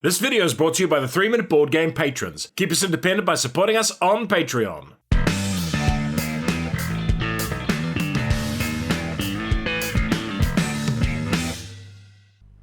This video is brought to you by the 3-Minute Board Game patrons. Keep us independent by supporting us on Patreon.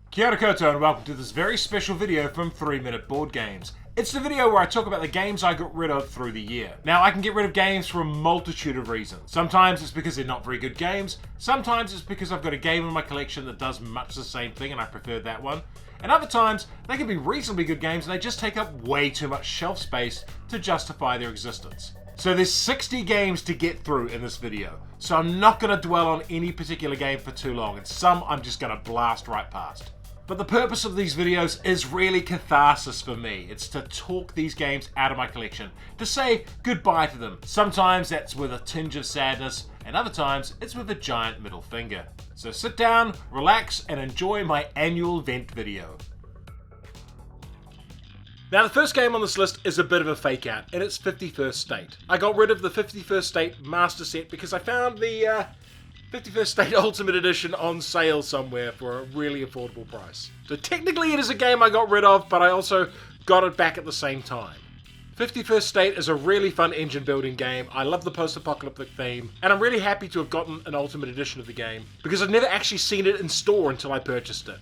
Kia ora koutou and welcome to this very special video from 3-Minute Board Games. It's the video where I talk about the games I got rid of through the year. Now, I can get rid of games for a multitude of reasons. Sometimes it's because they're not very good games. Sometimes it's because I've got a game in my collection that does much the same thing and I prefer that one. And other times, they can be reasonably good games and they just take up way too much shelf space to justify their existence. So there's 60 games to get through in this video. So I'm not going to dwell on any particular game for too long, and some I'm just going to blast right past. But the purpose of these videos is really catharsis for me. It's to talk these games out of my collection, to say goodbye to them. Sometimes that's with a tinge of sadness, and other times it's with a giant middle finger. So sit down, relax, and enjoy my annual vent video. Now, the first game on this list is a bit of a fake out, and it's 51st State. I got rid of the 51st State Master Set because I found the 51st State Ultimate Edition on sale somewhere for a really affordable price. So technically it is a game I got rid of, but I also got it back at the same time. 51st State is a really fun engine building game. I love the post-apocalyptic theme, and I'm really happy to have gotten an Ultimate Edition of the game because I've never actually seen it in store until I purchased it.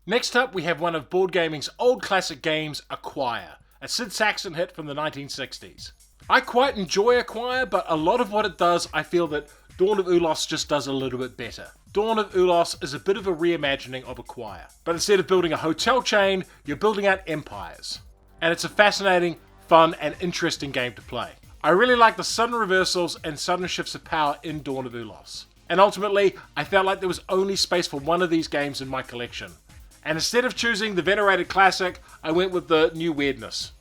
Next up, we have one of board gaming's old classic games, Acquire, a Sid Saxon hit from the 1960s. I quite enjoy Acquire, but a lot of what it does, I feel that Dawn of Ulos just does a little bit better. Dawn of Ulos is a bit of a reimagining of Acquire, but instead of building a hotel chain, you're building out empires. And it's a fascinating, fun, and interesting game to play. I really like the sudden reversals and sudden shifts of power in Dawn of Ulos. And ultimately, I felt like there was only space for one of these games in my collection. And instead of choosing the venerated classic, I went with the new weirdness.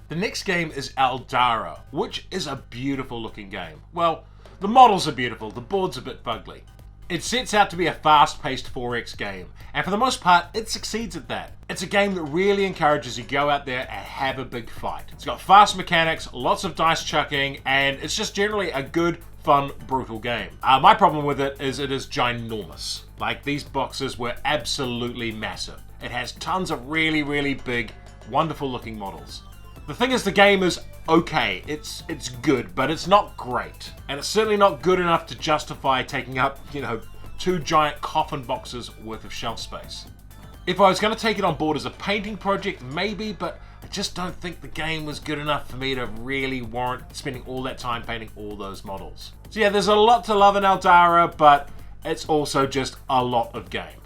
The next game is Aldarra, which is a beautiful looking game. Well, the models are beautiful, the board's a bit fugly. It sets out to be a fast-paced 4X game, and for the most part, it succeeds at that. It's a game that really encourages you to go out there and have a big fight. It's got fast mechanics, lots of dice chucking, and it's just generally a good, fun, brutal game. My problem with it is ginormous. Like, these boxes were absolutely massive. It has tons of really, really big, wonderful looking models. The thing is, the game is okay, it's good, but it's not great. And it's certainly not good enough to justify taking up, 2 giant coffin boxes worth of shelf space. If I was going to take it on board as a painting project, maybe, but I just don't think the game was good enough for me to really warrant spending all that time painting all those models. So yeah, there's a lot to love in Aldarra, but it's also just a lot of game.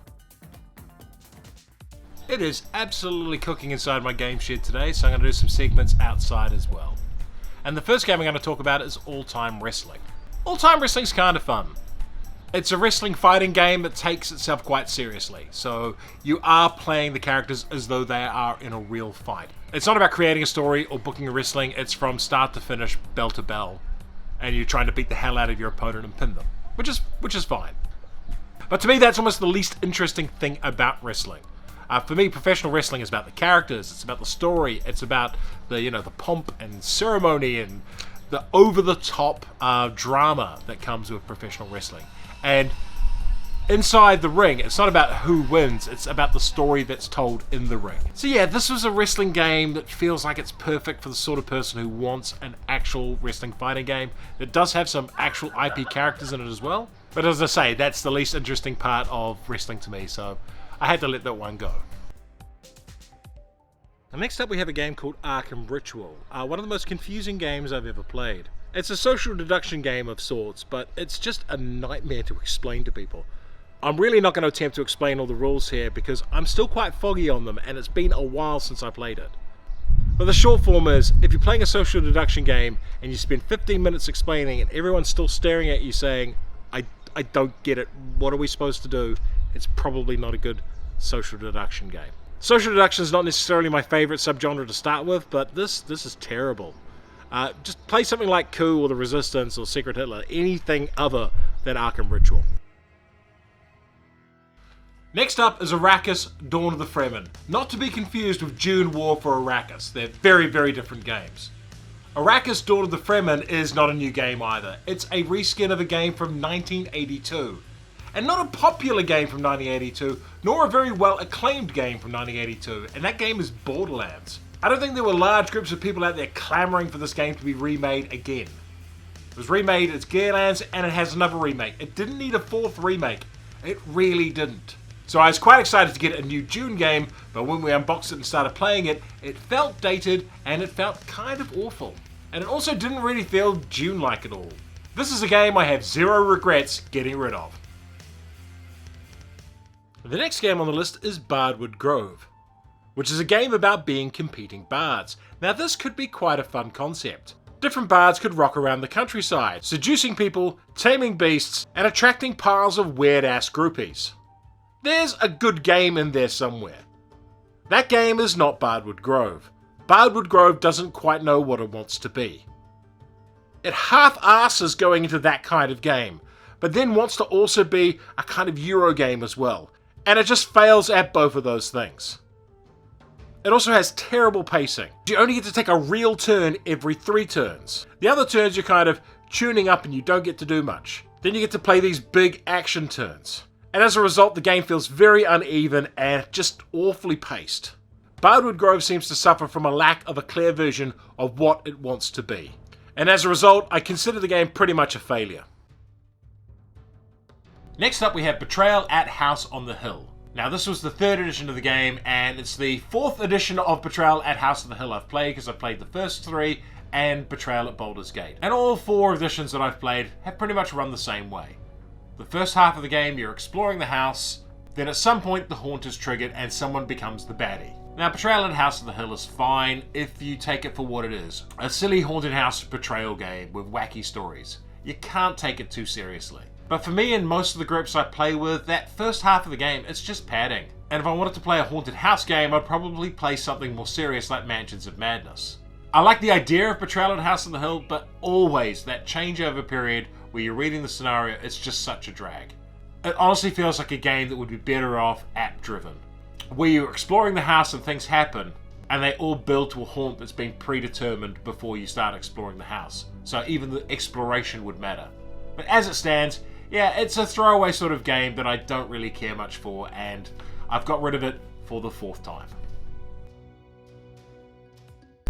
It is absolutely cooking inside my game shed today, so I'm going to do some segments outside as well. And the first game I'm going to talk about is All-Time Wrestling. All-Time Wrestling's kind of fun. It's a wrestling fighting game that takes itself quite seriously, so you are playing the characters as though they are in a real fight. It's not about creating a story or booking a wrestling, it's from start to finish, bell to bell, and you're trying to beat the hell out of your opponent and pin them, which is fine. But to me, that's almost the least interesting thing about wrestling. For me, professional wrestling is about the characters, it's about the story, it's about the pomp and ceremony and the over-the-top drama that comes with professional wrestling. And inside the ring, it's not about who wins, it's about the story that's told in the ring. So yeah, this was a wrestling game that feels like it's perfect for the sort of person who wants an actual wrestling fighting game. It does have some actual IP characters in it as well. But as I say, that's the least interesting part of wrestling to me, so I had to let that one go. And next up we have a game called Arkham Ritual, one of the most confusing games I've ever played. It's a social deduction game of sorts, but it's just a nightmare to explain to people. I'm really not going to attempt to explain all the rules here because I'm still quite foggy on them and it's been a while since I played it. But the short form is, if you're playing a social deduction game and you spend 15 minutes explaining and everyone's still staring at you saying, I don't get it, what are we supposed to do? It's probably not a good social deduction game. Social deduction is not necessarily my favorite subgenre to start with, but this is terrible. Just play something like Coup or The Resistance or Secret Hitler, anything other than Arkham Ritual. Next up is Arrakis, Dawn of the Fremen. Not to be confused with Dune War for Arrakis, they're very, very different games. Arrakis, Dawn of the Fremen is not a new game either. It's a reskin of a game from 1982. and not a popular game from 1982, nor a very well acclaimed game from 1982, and that game is Borderlands. I don't think there were large groups of people out there clamoring for this game to be remade again. It was remade as Gearlands, and it has another remake. It didn't need a fourth remake. It really didn't. So I was quite excited to get a new Dune game, but when we unboxed it and started playing it, it felt dated and it felt kind of awful. And it also didn't really feel Dune-like at all. This is a game I have zero regrets getting rid of. The next game on the list is Bardwood Grove, which is a game about being competing bards. Now this could be quite a fun concept. Different bards could rock around the countryside, seducing people, taming beasts, and attracting piles of weird-ass groupies. There's a good game in there somewhere. That game is not Bardwood Grove. Bardwood Grove doesn't quite know what it wants to be. It half-asses going into that kind of game, but then wants to also be a kind of Euro game as well, and it just fails at both of those things. It also has terrible pacing. You only get to take a real turn every 3 turns. The other turns you're kind of tuning up and you don't get to do much. Then you get to play these big action turns. And as a result, the game feels very uneven and just awfully paced. Bardwood Grove seems to suffer from a lack of a clear vision of what it wants to be. And as a result, I consider the game pretty much a failure. Next up we have Betrayal at House on the Hill. Now this was the 3rd edition of the game, and it's the 4th edition of Betrayal at House on the Hill I've played, because I've played the first 3 and Betrayal at Baldur's Gate. And all 4 editions that I've played have pretty much run the same way. The first half of the game you're exploring the house, then at some point the haunt is triggered and someone becomes the baddie. Now Betrayal at House on the Hill is fine if you take it for what it is. A silly haunted house betrayal game with wacky stories. You can't take it too seriously. But for me and most of the groups I play with, that first half of the game, it's just padding. And if I wanted to play a haunted house game, I'd probably play something more serious like Mansions of Madness. I like the idea of Betrayal at House on the Hill, but always that changeover period where you're reading the scenario, it's just such a drag. It honestly feels like a game that would be better off app-driven, where you're exploring the house and things happen, and they all build to a haunt that's been predetermined before you start exploring the house. So even the exploration would matter. But as it stands, yeah, it's a throwaway sort of game that I don't really care much for, and I've got rid of it for the 4th time.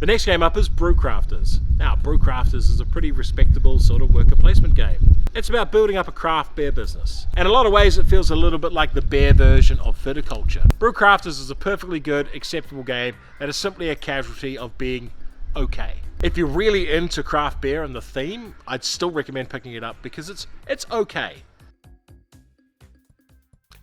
The next game up is Brew Crafters. Now, Brew Crafters is a pretty respectable sort of worker placement game. It's about building up a craft beer business. In a lot of ways, it feels a little bit like the beer version of viticulture. Brew Crafters is a perfectly good, acceptable game that is simply a casualty of being okay. If you're really into craft beer and the theme, I'd still recommend picking it up because it's okay.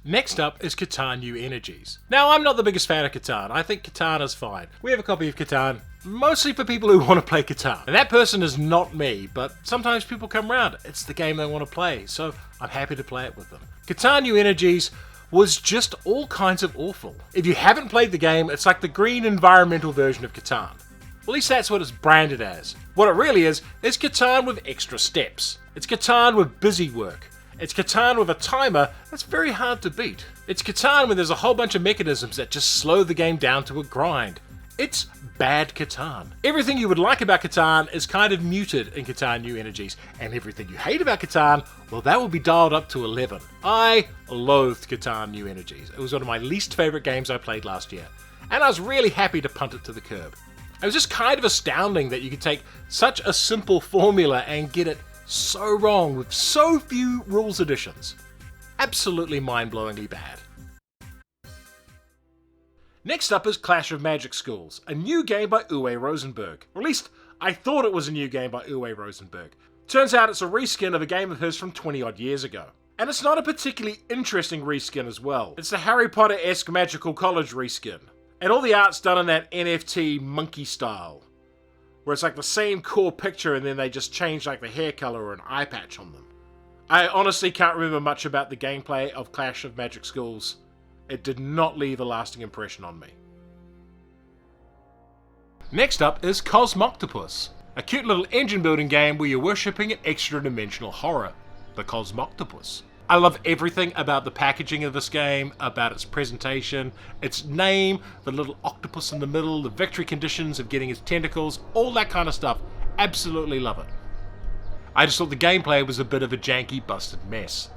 Next up is Catan New Energies. Now, I'm not the biggest fan of Catan. I think Catan is fine. We have a copy of Catan, mostly for people who want to play Catan. And that person is not me, but sometimes people come around. It's the game they want to play, so I'm happy to play it with them. Catan New Energies was just all kinds of awful. If you haven't played the game, it's like the green environmental version of Catan. At least that's what it's branded as. What it really is Catan with extra steps. It's Catan with busy work. It's Catan with a timer that's very hard to beat. It's Catan when there's a whole bunch of mechanisms that just slow the game down to a grind. It's bad Catan. Everything you would like about Catan is kind of muted in Catan New Energies, and everything you hate about Catan, well, that will be dialed up to 11. I loathed Catan New Energies. It was one of my least favourite games I played last year, and I was really happy to punt it to the curb. It was just kind of astounding that you could take such a simple formula and get it so wrong with so few rules additions. Absolutely mind-blowingly bad. Next up is Clash of Magic Schools, a new game by Uwe Rosenberg. Or at least, I thought it was a new game by Uwe Rosenberg. Turns out it's a reskin of a game of his from 20-odd years ago. And it's not a particularly interesting reskin as well. It's the Harry Potter-esque Magical College reskin. And all the art's done in that NFT monkey style, where it's like the same core picture and then they just change like the hair color or an eye patch on them. I honestly can't remember much about the gameplay of Clash of Magic Schools. It did not leave a lasting impression on me. Next up is Cosmopus, a cute little engine building game where you're worshipping an extra dimensional horror, the Cosmopus. I love everything about the packaging of this game, about its presentation, its name, the little octopus in the middle, the victory conditions of getting its tentacles, all that kind of stuff. Absolutely love it. I just thought the gameplay was a bit of a janky, busted mess.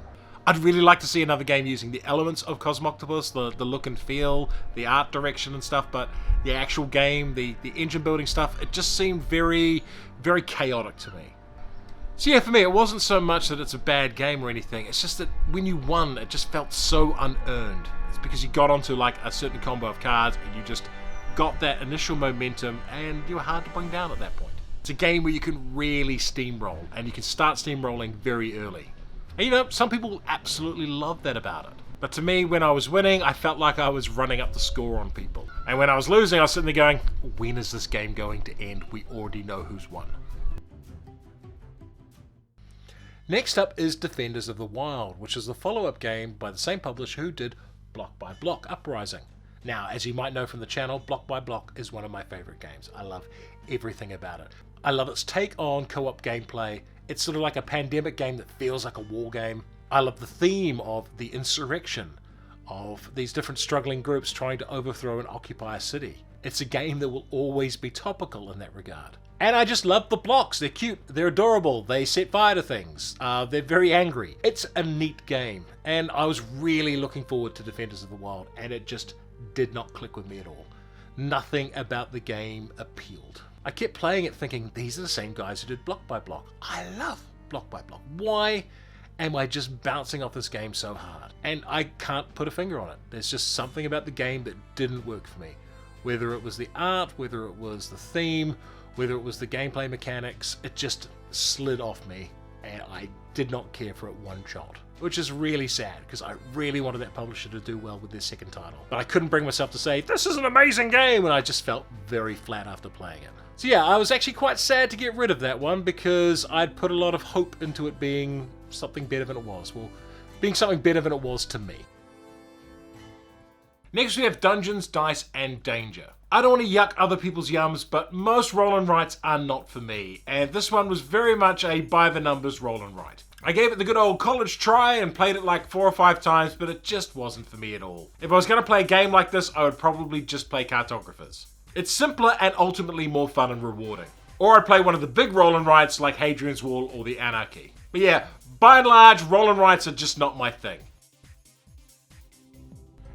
I'd really like to see another game using the elements of Cosmopus, the look and feel, the art direction and stuff, but the actual game, the engine building stuff, it just seemed very, very chaotic to me. So yeah, for me, it wasn't so much that it's a bad game or anything, it's just that when you won, it just felt so unearned. It's because you got onto like a certain combo of cards and you just got that initial momentum and you were hard to bring down at that point. It's a game where you can really steamroll, and you can start steamrolling very early. And you know, some people absolutely love that about it. But to me, when I was winning, I felt like I was running up the score on people. And when I was losing, I was sitting there going, when is this game going to end? We already know who's won. Next up is Defenders of the Wild, which is the follow-up game by the same publisher who did Block by Block Uprising. Now, as you might know from the channel, Block by Block is one of my favourite games. I love everything about it. I love its take on co-op gameplay. It's sort of like a pandemic game that feels like a war game. I love the theme of the insurrection, of these different struggling groups trying to overthrow and occupy a city. It's a game that will always be topical in that regard. And I just love the blocks. They're cute, they're adorable, they set fire to things, they're very angry. It's a neat game, and I was really looking forward to Defenders of the Wild, and it just did not click with me at all. Nothing about the game appealed. I kept playing it thinking, these are the same guys who did Block by Block. I love Block by Block. Why am I just bouncing off this game so hard? And I can't put a finger on it. There's just something about the game that didn't work for me. Whether it was the art, whether it was the theme, whether it was the gameplay mechanics, it just slid off me, and I did not care for it one shot. Which is really sad, because I really wanted that publisher to do well with their second title. But I couldn't bring myself to say, this is an amazing game, and I just felt very flat after playing it. So yeah, I was actually quite sad to get rid of that one, because I'd put a lot of hope into it being something better than it was. Well, being something better than it was to me. Next we have Dungeons, Dice, and Danger. I don't want to yuck other people's yums, but most roll and writes are not for me, and this one was very much a by-the-numbers roll and write. I gave it the good old college try and played it like 4 or 5 times, but it just wasn't for me at all. If I was going to play a game like this, I would probably just play Cartographers. It's simpler and ultimately more fun and rewarding. Or I'd play one of the big roll and writes like Hadrian's Wall or the Anarchy. But yeah, by and large, roll and writes are just not my thing.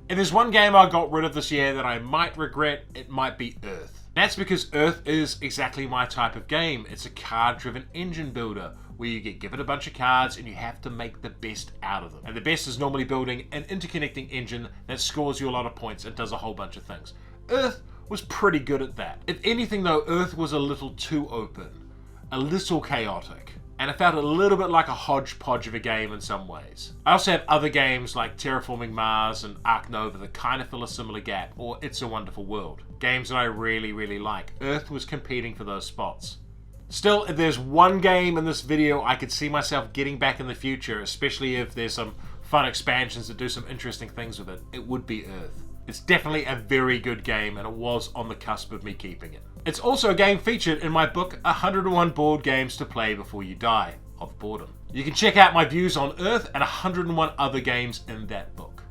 If there's one game I got rid of this year that I might regret, it might be Earth. That's because Earth is exactly my type of game. It's a card-driven engine builder, where you get given a bunch of cards and you have to make the best out of them. And the best is normally building an interconnecting engine that scores you a lot of points and does a whole bunch of things. Earth was pretty good at that. If anything though, Earth was a little too open, a little chaotic, and it felt a little bit like a hodgepodge of a game in some ways. I also have other games like Terraforming Mars and Ark Nova that kind of fill a similar gap, or It's a Wonderful World. Games that I really, really like. Earth was competing for those spots. Still, if there's one game in this video I could see myself getting back in the future, especially if there's some fun expansions that do some interesting things with it, it would be Earth. It's definitely a very good game, and it was on the cusp of me keeping it. It's also a game featured in my book, 101 Board Games to Play Before You Die, of Boredom. You can check out my views on Earth and 101 other games in that book.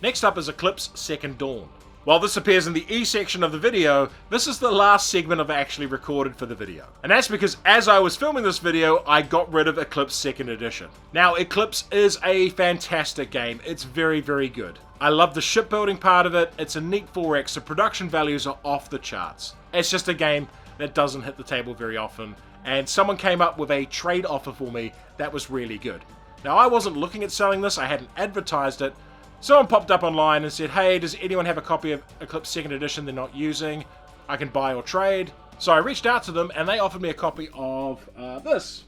Next up is Eclipse Second Dawn. While this appears in the E section of the video, this is the last segment I've actually recorded for the video. And that's because as I was filming this video, I got rid of Eclipse 2nd Edition. Now, Eclipse is a fantastic game. It's very, very good. I love the shipbuilding part of it. It's a neat 4X. The production values are off the charts. It's just a game that doesn't hit the table very often. And someone came up with a trade offer for me that was really good. Now, I wasn't looking at selling this. I hadn't advertised it. Someone popped up online and said, hey, does anyone have a copy of Eclipse 2nd Edition they're not using? I can buy or trade. So I reached out to them and they offered me a copy of this.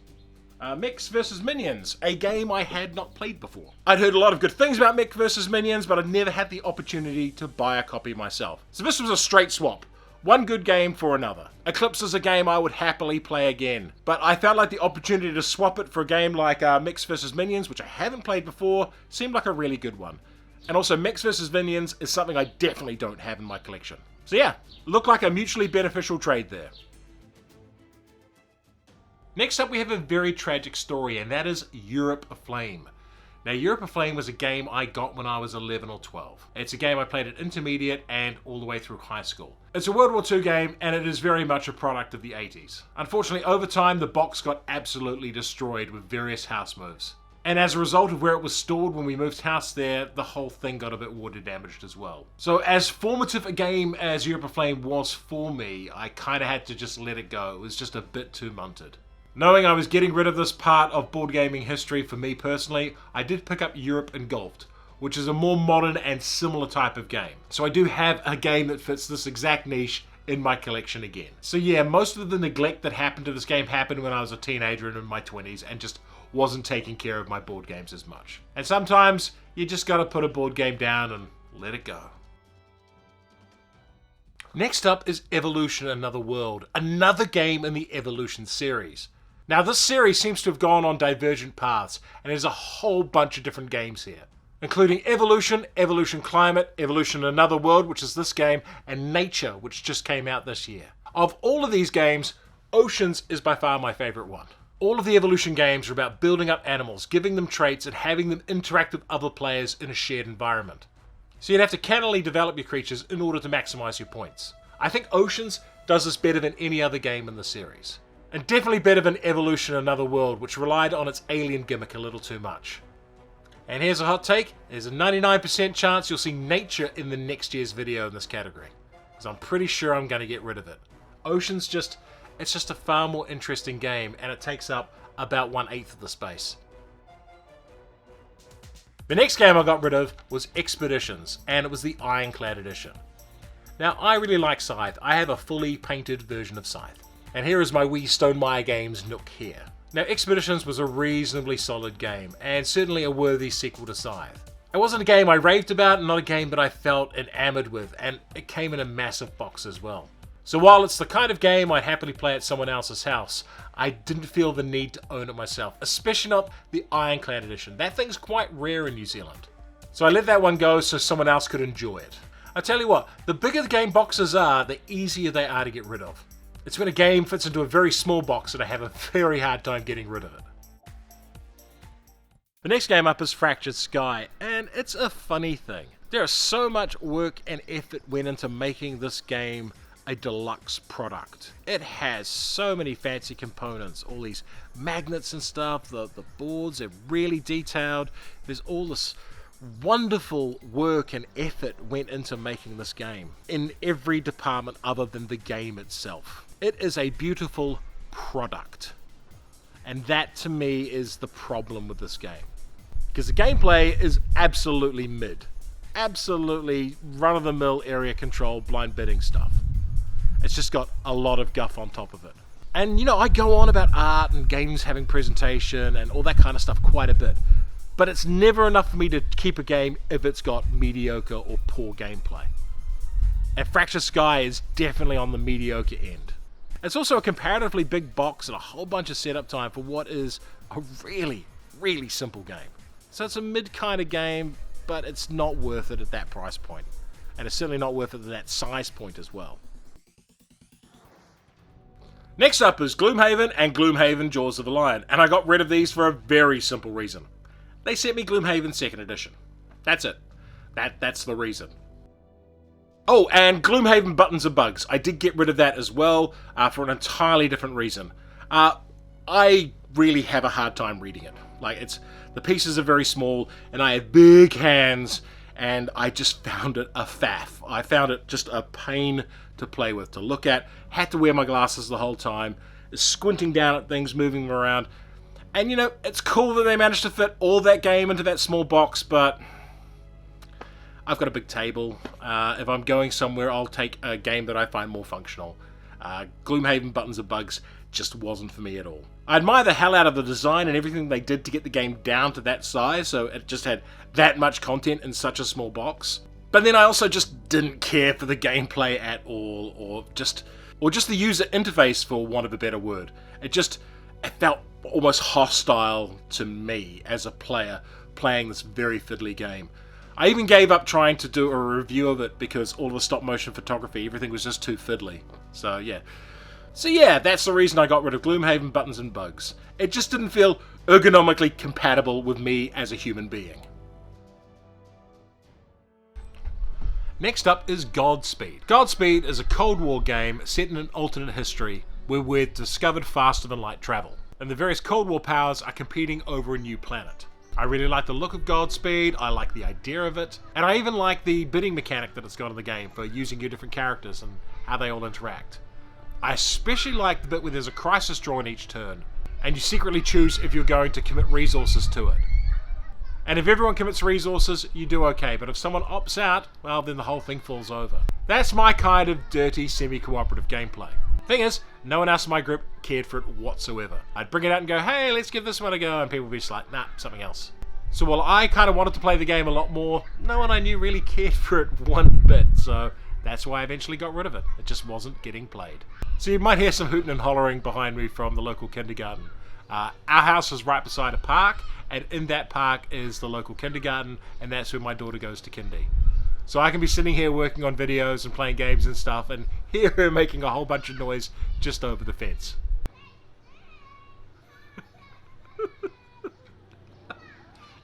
Mechs vs. Minions, a game I had not played before. I'd heard a lot of good things about Mech vs. Minions, but I'd never had the opportunity to buy a copy myself. So this was a straight swap. One good game for another. Eclipse is a game I would happily play again, but I felt like the opportunity to swap it for a game like Mechs vs. Minions, which I haven't played before, seemed like a really good one. And also, Mechs vs. Minions is something I definitely don't have in my collection. So yeah, looked like a mutually beneficial trade there. Next up we have a very tragic story, and that is Europe Aflame. Now, Europe Aflame was a game I got when I was 11 or 12. It's a game I played at intermediate and all the way through high school. It's a World War II game, and it is very much a product of the 80s. Unfortunately, over time, the box got absolutely destroyed with various house moves. And as a result of where it was stored when we moved house there, the whole thing got a bit water damaged as well. So as formative a game as Europe Aflame was for me, I kind of had to just let it go. It was just a bit too munted. Knowing I was getting rid of this part of board gaming history for me personally, I did pick up Europe Engulfed, which is a more modern and similar type of game. So I do have a game that fits this exact niche in my collection again. So yeah, most of the neglect that happened to this game happened when I was a teenager and in my 20s and just wasn't taking care of my board games as much. And sometimes you just gotta put a board game down and let it go. Next up is Evolution Another World, another game in the Evolution series. Now this series seems to have gone on divergent paths, and there's a whole bunch of different games here, including Evolution, Evolution Climate, Evolution Another World, which is this game, and Nature, which just came out this year. Of all of these games, Oceans is by far my favorite one. All of the Evolution games are about building up animals, giving them traits, and having them interact with other players in a shared environment. So you'd have to cannily develop your creatures in order to maximize your points. I think Oceans does this better than any other game in the series. And definitely better than Evolution Another World, which relied on its alien gimmick a little too much. And here's a hot take, there's a 99% chance you'll see Nature in the next year's video in this category. Because I'm pretty sure I'm going to get rid of it. Oceans it's just a far more interesting game, and it takes up about 1/8 of the space. The next game I got rid of was Expeditions, and it was the Ironclad edition. Now, I really like Scythe. I have a fully painted version of Scythe. And here is my wee Stonemaier Games nook here. Now, Expeditions was a reasonably solid game, and certainly a worthy sequel to Scythe. It wasn't a game I raved about, and not a game that I felt enamored with, and it came in a massive box as well. So while it's the kind of game I'd happily play at someone else's house, I didn't feel the need to own it myself, especially not the Ironclad edition. That thing's quite rare in New Zealand. So I let that one go so someone else could enjoy it. I tell you what, the bigger the game boxes are, the easier they are to get rid of. It's when a game fits into a very small box that I have a very hard time getting rid of it. The next game up is Fractured Sky, and it's a funny thing. There is so much work and effort went into making this game a deluxe product. It has so many fancy components, all these magnets and stuff, the boards are really detailed, there's all this wonderful work and effort went into making this game in every department other than the game itself. It is a beautiful product, and that to me is the problem with this game, because the gameplay is absolutely mid, absolutely run-of-the-mill area control blind bidding stuff. It's just got a lot of guff on top of it. And you know, I go on about art and games having presentation and all that kind of stuff quite a bit, but it's never enough for me to keep a game if it's got mediocre or poor gameplay. And Fractured Sky is definitely on the mediocre end. It's also a comparatively big box and a whole bunch of setup time for what is a really, really simple game. So it's a mid kind of game, but it's not worth it at that price point. And it's certainly not worth it at that size point as well. Next up is Gloomhaven and Gloomhaven Jaws of the Lion, and I got rid of these for a very simple reason. They sent me Gloomhaven 2nd edition. That's it. That's the reason. Oh, and Gloomhaven Buttons and Bugs. I did get rid of that as well, for an entirely different reason. I really have a hard time reading it. Like, the pieces are very small, and I have big hands, and I just found it a faff. I found it just a pain to play with, to look at. Had to wear my glasses the whole time, squinting down at things, moving them around. And you know, it's cool that they managed to fit all that game into that small box, but I've got a big table. If I'm going somewhere, I'll take a game that I find more functional. Gloomhaven Buttons and Bugs just wasn't for me at all. I admire the hell out of the design and everything they did to get the game down to that size, so it just had that much content in such a small box. But then I also just didn't care for the gameplay at all, or just the user interface, for want of a better word. It felt almost hostile to me as a player playing this very fiddly game. I even gave up trying to do a review of it because all the stop motion photography, everything was just too fiddly. So yeah, that's the reason I got rid of Gloomhaven Buttons and Bugs. It just didn't feel ergonomically compatible with me as a human being. Next up is Godspeed. Godspeed is a Cold War game set in an alternate history where we're discovered faster than light travel. and the various Cold War powers are competing over a new planet. I really like the look of Godspeed, I like the idea of it, and I even like the bidding mechanic that it's got in the game for using your different characters and how they all interact. I especially like the bit where there's a crisis drawn each turn, and you secretly choose if you're going to commit resources to it. And if everyone commits resources, you do okay, but if someone opts out, well, then the whole thing falls over. That's my kind of dirty, semi-cooperative gameplay. Thing is, no one else in my group cared for it whatsoever. I'd bring it out and go, hey, let's give this one a go, and people would be just like, nah, something else. So while I kind of wanted to play the game a lot more, no one I knew really cared for it one bit, so that's why I eventually got rid of it. It just wasn't getting played. So you might hear some hooting and hollering behind me from the local kindergarten. Our house is right beside a park, and in that park is the local kindergarten, and that's where my daughter goes to kindy. So I can be sitting here working on videos and playing games and stuff and hear her making a whole bunch of noise just over the fence.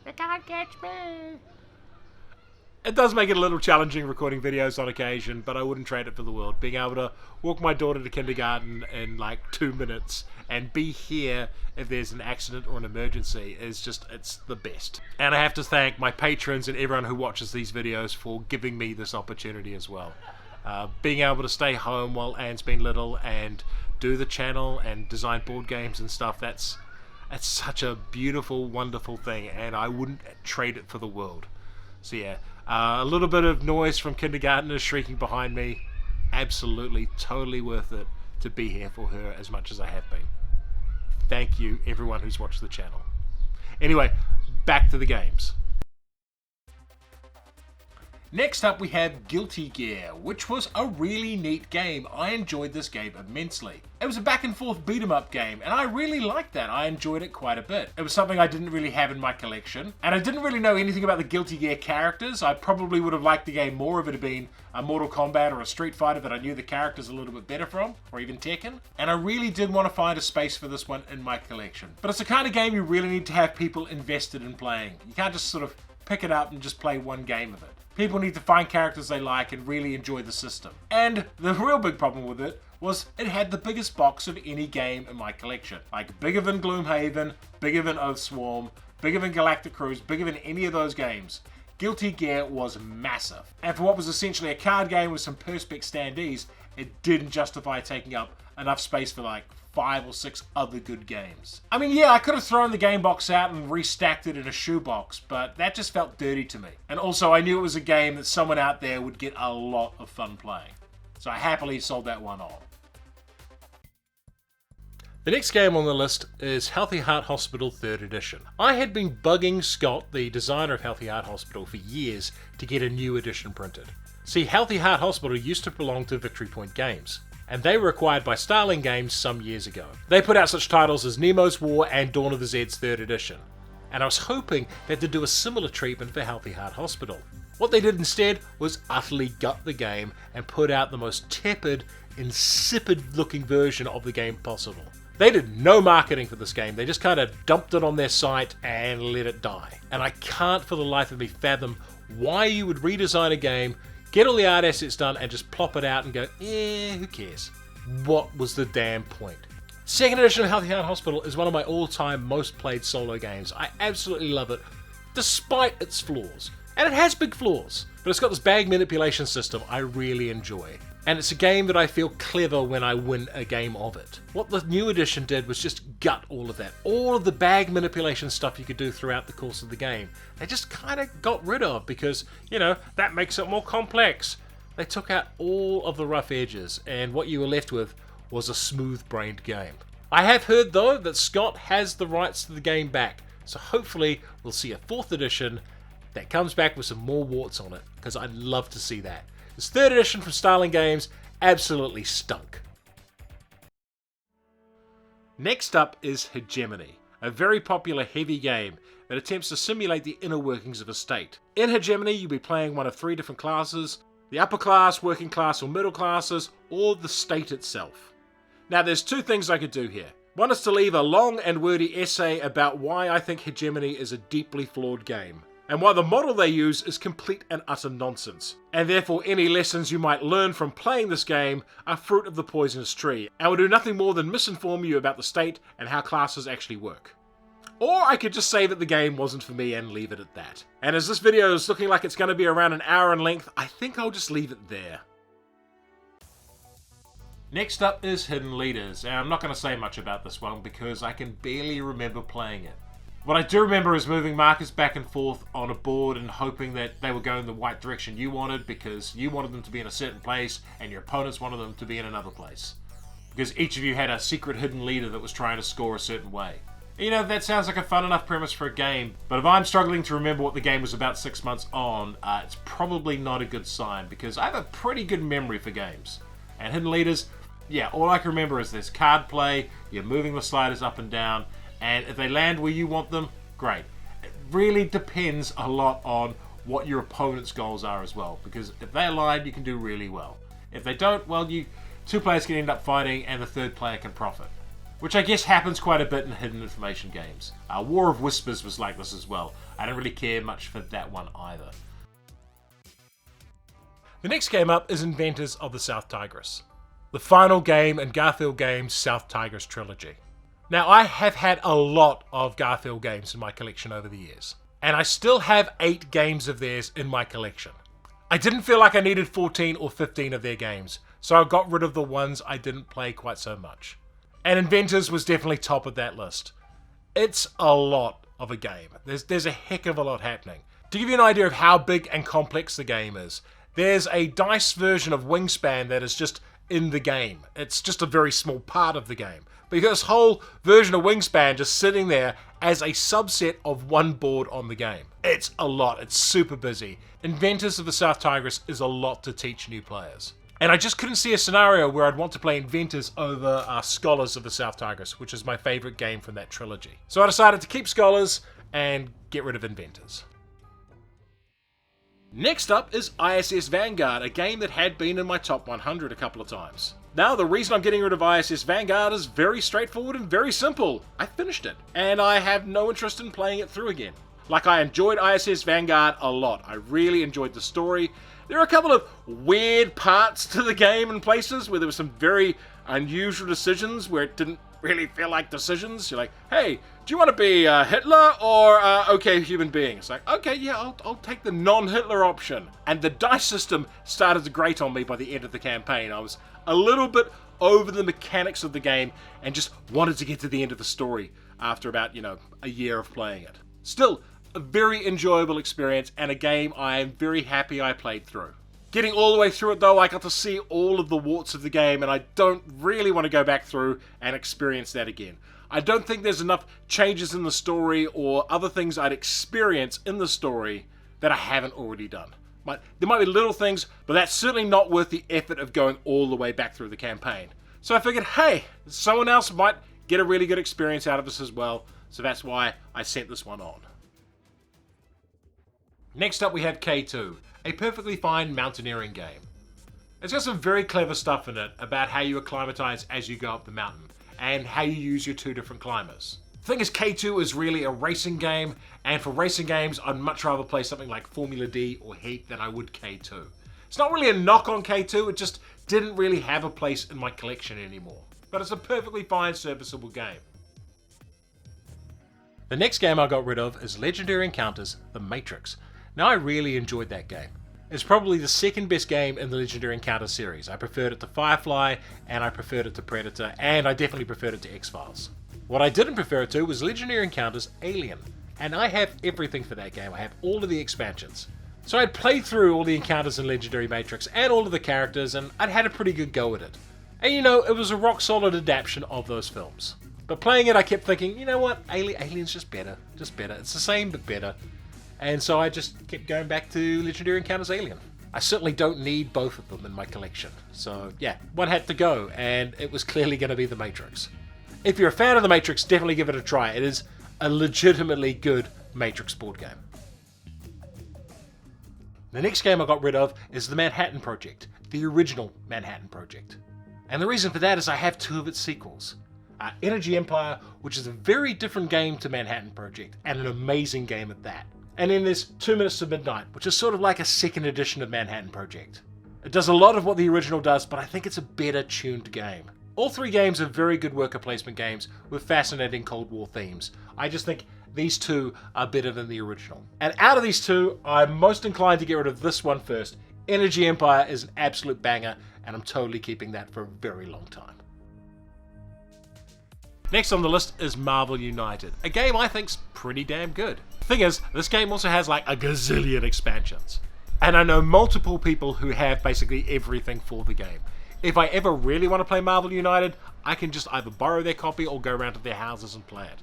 You can't catch me! It does make it a little challenging recording videos on occasion, but I wouldn't trade it for the world. Being able to walk my daughter to kindergarten in like 2 minutes and be here if there's an accident or an emergency is just, it's the best. And I have to thank my patrons and everyone who watches these videos for giving me this opportunity as well. Being able to stay home while Anne's been little and do the channel and design board games and stuff, that's such a beautiful, wonderful thing, and I wouldn't trade it for the world. So yeah, a little bit of noise from kindergartners shrieking behind me, absolutely, totally worth it to be here for her as much as I have been. Thank you, everyone who's watched the channel. Anyway, back to the games. Next up we have Guilty Gear, which was a really neat game. I enjoyed this game immensely. It was a back and forth beat 'em up game, and I really liked that. I enjoyed it quite a bit. It was something I didn't really have in my collection, and I didn't really know anything about the Guilty Gear characters. I probably would have liked the game more if it had been a Mortal Kombat or a Street Fighter that I knew the characters a little bit better from, or even Tekken. And I really did want to find a space for this one in my collection. But it's the kind of game you really need to have people invested in playing. You can't just sort of pick it up and just play one game of it. People need to find characters they like and really enjoy the system. And the real big problem with it was it had the biggest box of any game in my collection. Like bigger than Gloomhaven, bigger than Oathswarm, bigger than Galactic Cruise, bigger than any of those games. Guilty Gear was massive. And for what was essentially a card game with some Perspex standees, it didn't justify taking up enough space for like 5 or 6 other good games. I mean, yeah, I could have thrown the game box out and restacked it in a shoebox, but that just felt dirty to me. And also, I knew it was a game that someone out there would get a lot of fun playing. So I happily sold that one on. The next game on the list is Healthy Heart Hospital 3rd Edition. I had been bugging Scott, the designer of Healthy Heart Hospital, for years to get a new edition printed. See, Healthy Heart Hospital used to belong to Victory Point Games, and they were acquired by Starling Games some years ago. They put out such titles as Nemo's War and Dawn of the Zed's 3rd Edition, and I was hoping that they'd do a similar treatment for Healthy Heart Hospital. What they did instead was utterly gut the game and put out the most tepid, insipid looking version of the game possible. They did no marketing for this game, they just kind of dumped it on their site and let it die. And I can't for the life of me fathom why you would redesign a game, get all the art assets done, and just plop it out and go, who cares? What was the damn point? 2nd edition of Healthy Heart Hospital is one of my all-time most played solo games. I absolutely love it, despite its flaws. And it has big flaws, but it's got this bag manipulation system I really enjoy. And it's a game that I feel clever when I win a game of it. What the new edition did was just gut all of that. All of the bag manipulation stuff you could do throughout the course of the game, they just kind of got rid of because, you know, that makes it more complex. They took out all of the rough edges, and what you were left with was a smooth-brained game. I have heard, though, that Scott has the rights to the game back, so hopefully we'll see a 4th edition that comes back with some more warts on it, because I'd love to see that. This 3rd edition from Starling Games absolutely stunk. Next up is Hegemony, a very popular heavy game that attempts to simulate the inner workings of a state. In Hegemony, you'll be playing one of 3 different classes: the upper class, working class, or middle classes, or the state itself. Now there's 2 things I could do here. One is to leave a long and wordy essay about why I think Hegemony is a deeply flawed game. and why the model they use is complete and utter nonsense, and therefore any lessons you might learn from playing this game are fruit of the poisonous tree, and will do nothing more than misinform you about the state and how classes actually work. Or I could just say that the game wasn't for me and leave it at that. And as this video is looking like it's going to be around an hour in length, I think I'll just leave it there. Next up is Hidden Leaders, and I'm not going to say much about this one because I can barely remember playing it. What I do remember is moving markers back and forth on a board and hoping that they were going the right direction you wanted, because you wanted them to be in a certain place and your opponents wanted them to be in another place. Because each of you had a secret hidden leader that was trying to score a certain way. You know, that sounds like a fun enough premise for a game, but if I'm struggling to remember what the game was about 6 months on, it's probably not a good sign, because I have a pretty good memory for games. And Hidden Leaders, yeah, all I can remember is there's card play, you're moving the sliders up and down, and if they land where you want them, great. It really depends a lot on what your opponent's goals are as well, because if they align, you can do really well. If they don't, well, two players can end up fighting and the third player can profit. Which I guess happens quite a bit in hidden information games. War of Whispers was like this as well. I don't really care much for that one either. The next game up is Inventors of the South Tigris, the final game in Garfield Games' South Tigris trilogy. Now, I have had a lot of Garfield games in my collection over the years, and I still have 8 games of theirs in my collection. I didn't feel like I needed 14 or 15 of their games, so I got rid of the ones I didn't play quite so much. And Inventors was definitely top of that list. It's a lot of a game. There's a heck of a lot happening. To give you an idea of how big and complex the game is, there's a dice version of Wingspan that is just in the game. It's just a very small part of the game. But you've got this whole version of Wingspan just sitting there as a subset of one board on the game. It's a lot. It's super busy. Inventors of the South Tigris is a lot to teach new players. And I just couldn't see a scenario where I'd want to play Inventors over Scholars of the South Tigris, which is my favourite game from that trilogy. So I decided to keep Scholars and get rid of Inventors. Next up is ISS Vanguard, a game that had been in my top 100 a couple of times. Now, the reason I'm getting rid of ISS Vanguard is very straightforward and very simple. I finished it, and I have no interest in playing it through again. Like, I enjoyed ISS Vanguard a lot. I really enjoyed the story. There are a couple of weird parts to the game in places where there were some very unusual decisions where it didn't really feel like decisions. You're like, hey, do you want to be Hitler or okay human being? It's like, okay, yeah, I'll take the non-Hitler option. And the dice system started to grate on me by the end of the campaign. I was a little bit over the mechanics of the game and just wanted to get to the end of the story after about, a year of playing it. Still, a very enjoyable experience and a game I am very happy I played through. Getting all the way through it though, I got to see all of the warts of the game and I don't really want to go back through and experience that again. I don't think there's enough changes in the story or other things I'd experience in the story that I haven't already done. There might be little things, but that's certainly not worth the effort of going all the way back through the campaign. So I figured, hey, someone else might get a really good experience out of this as well, so that's why I sent this one on. Next up we have K2, a perfectly fine mountaineering game. It's got some very clever stuff in it about how you acclimatize as you go up the mountain, and how you use your 2 different climbers. The thing is, K2 is really a racing game, and for racing games I'd much rather play something like Formula D or Heat than I would K2. It's not really a knock on K2, it just didn't really have a place in my collection anymore. But it's a perfectly fine, serviceable game. The next game I got rid of is Legendary Encounters: The Matrix. Now, I really enjoyed that game. It's probably the second best game in the Legendary Encounters series. I preferred it to Firefly, and I preferred it to Predator, and I definitely preferred it to X-Files. What I didn't prefer it to was Legendary Encounters Alien, and I have everything for that game. I have all of the expansions. So I'd played through all the encounters in Legendary Matrix and all of the characters, and I'd had a pretty good go at it. And it was a rock-solid adaptation of those films. But playing it, I kept thinking, you know what, Alien's just better. It's the same, but better. And so I just kept going back to Legendary Encounters Alien. I certainly don't need both of them in my collection. So yeah, one had to go, and it was clearly going to be The Matrix. If you're a fan of The Matrix, definitely give it a try. It is a legitimately good Matrix board game. The next game I got rid of is the Manhattan Project, the original Manhattan Project. And the reason for that is I have 2 of its sequels. Energy Empire, which is a very different game to Manhattan Project, and an amazing game at that. And then there's 2 Minutes to Midnight, which is sort of like a second edition of Manhattan Project. It does a lot of what the original does, but I think it's a better tuned game. All 3 games are very good worker placement games with fascinating Cold War themes. I just think these 2 are better than the original. And out of these 2, I'm most inclined to get rid of this one first. Energy Empire is an absolute banger, and I'm totally keeping that for a very long time. Next on the list is Marvel United, a game I think's pretty damn good. The thing is, this game also has like a gazillion expansions. And I know multiple people who have basically everything for the game. If I ever really want to play Marvel United, I can just either borrow their copy or go around to their houses and play it.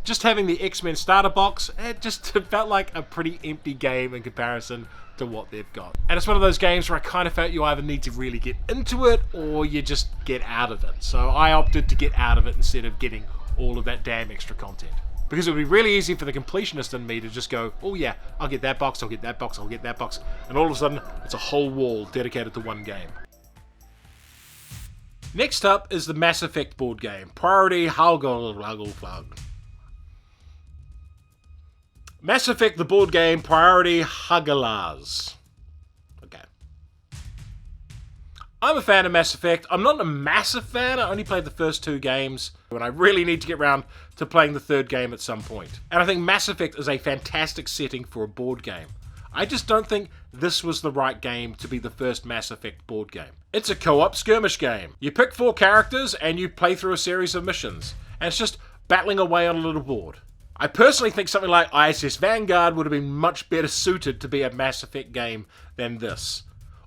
Just having the X-Men starter box, it felt like a pretty empty game in comparison to what they've got. And it's one of those games where I kind of felt you either need to really get into it or you just get out of it. So I opted to get out of it instead of getting all of that damn extra content. Because it would be really easy for the completionist in me to just go, oh yeah, I'll get that box, I'll get that box, I'll get that box. And all of a sudden, it's a whole wall dedicated to one game. Next up is the Mass Effect board game, Priority Hagelflag. Mass Effect the board game, Priority Hagelaz. Okay. I'm a fan of Mass Effect. I'm not a massive fan. I only played the first 2 games, and I really need to get around to playing the 3rd game at some point. And I think Mass Effect is a fantastic setting for a board game. I just don't think this was the right game to be the first Mass Effect board game. It's a co-op skirmish game. You pick 4 characters and you play through a series of missions. And it's just battling away on a little board. I personally think something like ISS Vanguard would have been much better suited to be a Mass Effect game than this.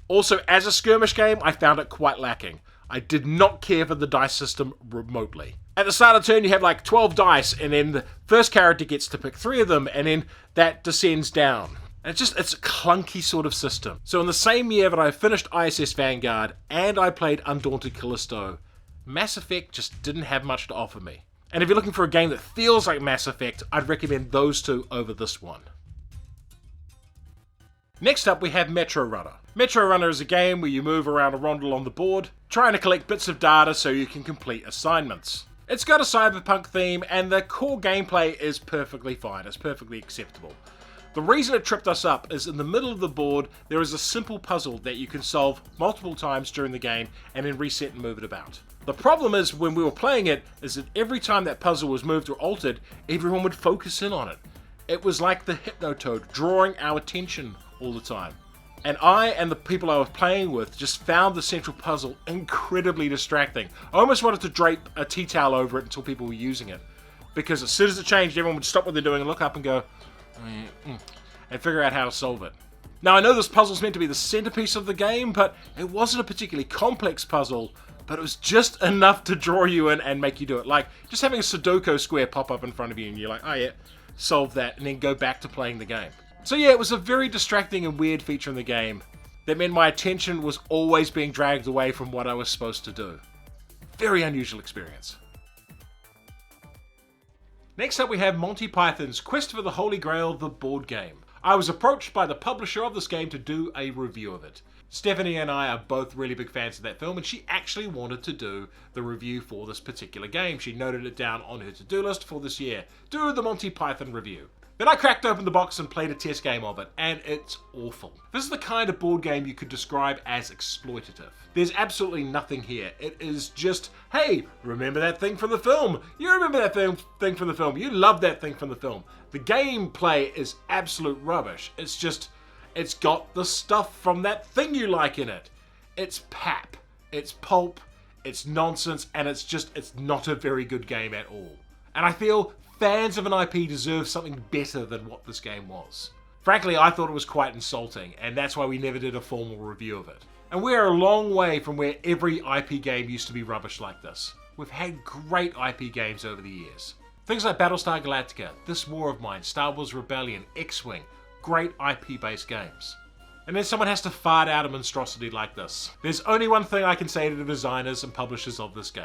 Also, as a skirmish game, I found it quite lacking. I did not care for the dice system remotely. At the start of the turn, you have like 12 dice, and then the first character gets to pick 3 of them, and then that descends down. And it's a clunky sort of system. So in the same year that I finished ISS Vanguard and I played Undaunted Callisto, Mass Effect just didn't have much to offer me. And if you're looking for a game that feels like Mass Effect, I'd recommend those 2 over this one. Next up we have Metro Runner. Metro Runner is a game where you move around a rondel on the board, trying to collect bits of data so you can complete assignments. It's got a cyberpunk theme and the core gameplay is perfectly fine, it's perfectly acceptable. The reason it tripped us up is in the middle of the board there is a simple puzzle that you can solve multiple times during the game and then reset and move it about. The problem is when we were playing it is that every time that puzzle was moved or altered, everyone would focus in on it. It was like the Hypnotoad drawing our attention all the time. And I and the people I was playing with just found the central puzzle incredibly distracting. I almost wanted to drape a tea towel over it until people were using it. Because as soon as it changed, everyone would stop what they're doing and look up and go, and figure out how to solve it. Now I know this puzzle's meant to be the centerpiece of the game, but it wasn't a particularly complex puzzle, but it was just enough to draw you in and make you do it. Like, just having a Sudoku square pop up in front of you and you're like, oh yeah, solve that, and then go back to playing the game. So yeah, it was a very distracting and weird feature in the game that meant my attention was always being dragged away from what I was supposed to do. Very unusual experience. Next up we have Monty Python's Quest for the Holy Grail, the board game. I was approached by the publisher of this game to do a review of it. Stephanie and I are both really big fans of that film, and she actually wanted to do the review for this particular game. She noted it down on her to-do list for this year. Do the Monty Python review. Then I cracked open the box and played a test game of it, and it's awful. This is the kind of board game you could describe as exploitative. There's absolutely nothing here. It is just, hey, remember that thing from the film? You remember that thing from the film. You love that thing from the film. The gameplay is absolute rubbish. It's just, it's got the stuff from that thing you like in it. It's pap, it's pulp, it's nonsense, and it's not a very good game at all. And I feel fans of an IP deserve something better than what this game was. Frankly, I thought it was quite insulting, and that's why we never did a formal review of it. And we're a long way from where every IP game used to be rubbish like this. We've had great IP games over the years. Things like Battlestar Galactica, This War of Mine, Star Wars Rebellion, X-Wing, great IP-based games. And then someone has to fart out a monstrosity like this. There's only one thing I can say to the designers and publishers of this game.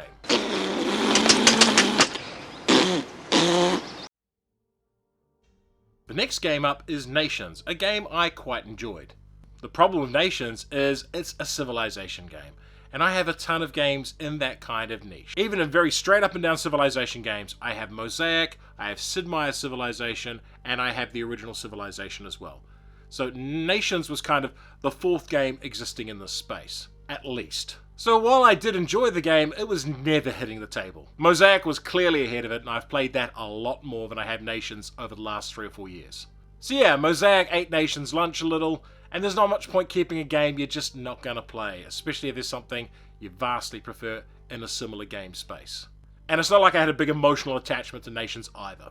The next game up is Nations, a game I quite enjoyed. The problem with Nations is it's a civilization game. And I have a ton of games in that kind of niche. Even in very straight up and down Civilization games, I have Mosaic, I have Sid Meier's Civilization, and I have the original Civilization as well. So Nations was kind of the fourth game existing in this space, at least. So while I did enjoy the game, it was never hitting the table. Mosaic was clearly ahead of it, and I've played that a lot more than I have Nations over the last 3 or 4 years. So yeah, Mosaic ate Nations lunch a little, and there's not much point keeping a game you're just not going to play, especially if there's something you vastly prefer in a similar game space. And it's not like I had a big emotional attachment to Nations either.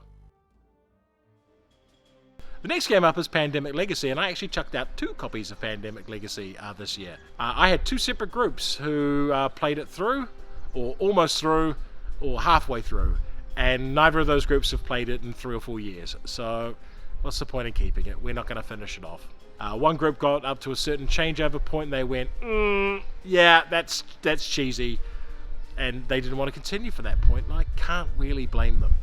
The next game up is Pandemic Legacy, and I actually chucked out 2 copies of Pandemic Legacy this year. I had 2 separate groups who played it through, or almost through, or halfway through, and neither of those groups have played it in 3 or 4 years, so what's the point in keeping it? We're not going to finish it off. One group got up to a certain changeover point and they went, yeah, that's cheesy, and they didn't want to continue from that point, and I can't really blame them.